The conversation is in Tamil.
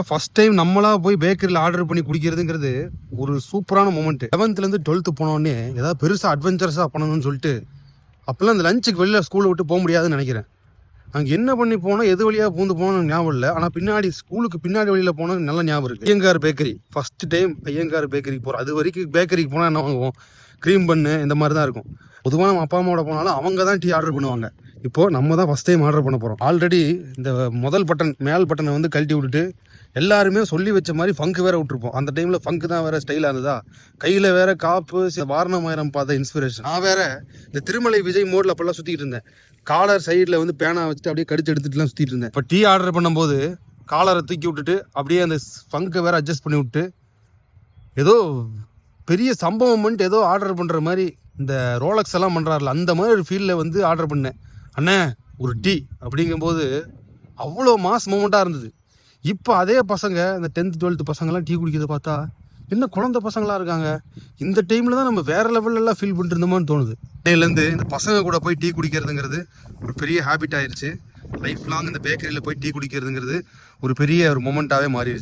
ஃபர்ஸ்ட் டைம் நம்மளா போய் பேக்கரியில் ஆர்டர் பண்ணி குடிக்கிறதுங்கிறது ஒரு சூப்பரான மூமெண்ட். 11th 12th போனோடனே ஏதாவது பெருசாக அட்வென்ச்சரஸாக பண்ணணும்னு சொல்லிட்டு அப்போல்லாம் அந்த லஞ்சுக்கு வெளியில் ஸ்கூலை விட்டு போக முடியாதுன்னு நினைக்கிறேன். அங்கே என்ன பண்ணி போனோம், எது வழியாக பூந்து போனோம்னு ஞாபகம் இல்லை. ஆனால் பின்னாடி ஸ்கூலுக்கு பின்னாடி வழியில் போனோம் நல்ல ஞாபகம் இருக்குது. Iyengar bakery first time Iyengar பேக்கரிக்கு போகிறோம். அது வரைக்கும் பேக்கரிக்கு போனால் என்ன வாங்குவோம், க்ரீம் பண்ணு இந்த மாதிரி தான் இருக்கும். பொதுவாக நம்ம அப்பா அம்மாவோட போனாலும் அவங்க தான் டீ ஆர்டர் பண்ணுவாங்க. இப்போது நம்ம தான் ஃபஸ்ட் டைம் ஆர்டர் பண்ண போகிறோம். ஆல்ரெடி இந்த முதல் பட்டன் மேல் பட்டனை வந்து கழட்டி விட்டுட்டு எல்லாருமே சொல்லி வச்ச மாதிரி ஃபங்கு வேற விட்டுருப்போம். அந்த டைமில் ஃபங்கு தான் வேற ஸ்டைலாக இருந்ததா, கையில் வேற காப்பு வாரணமாயிரம் பார்த்த இன்ஸ்பிரேஷன். நான் வேற இந்த திருமலை விஜய் மோடில் அப்பெல்லாம் சுற்றிட்டு இருந்தேன். காலர் சைடில் வந்து பேனா வச்சுட்டு அப்படியே கடிச்சு எடுத்துட்டுலாம் சுற்றிட்டு இருந்தேன். இப்போ டீ ஆர்டர் பண்ணும்போது காலரை தூக்கி விட்டுட்டு அப்படியே அந்த ஃபங்கை வேற அட்ஜஸ்ட் பண்ணி விட்டு ஏதோ பெரிய சம்பவம் ஏதோ ஆர்டர் பண்ணுற மாதிரி இந்த ரோலக்ஸ் எல்லாம் பண்ணுறாருல அந்த மாதிரி ஒரு ஃபீல்டில் வந்து ஆர்டர் பண்ணேன். அண்ணே ஒரு டீ அப்படிங்கும்போது அவ்வளோ மாஸ் மூமெண்ட்டாக இருந்தது. இப்போ அதே பசங்க இந்த 10th 12th பசங்கள்லாம் டீ குடிக்கிறத பார்த்தா என்ன குழந்தை பசங்களாக இருக்காங்க. இந்த டைமில் தான் நம்ம வேறு லெவல்லலாம் ஃபீல் பண்ணிருந்தோமான்னு தோணுது. இன்னையிலேருந்து இந்த பசங்க கூட போய் டீ குடிக்கிறதுங்கிறது ஒரு பெரிய ஹேபிட் ஆயிடுச்சு. லைஃப் லாங் இந்த பேக்கரியில் போய் டீ குடிக்கிறதுங்கிறது ஒரு பெரிய ஒரு மொமெண்ட்டாகவே மாறிடுச்சு.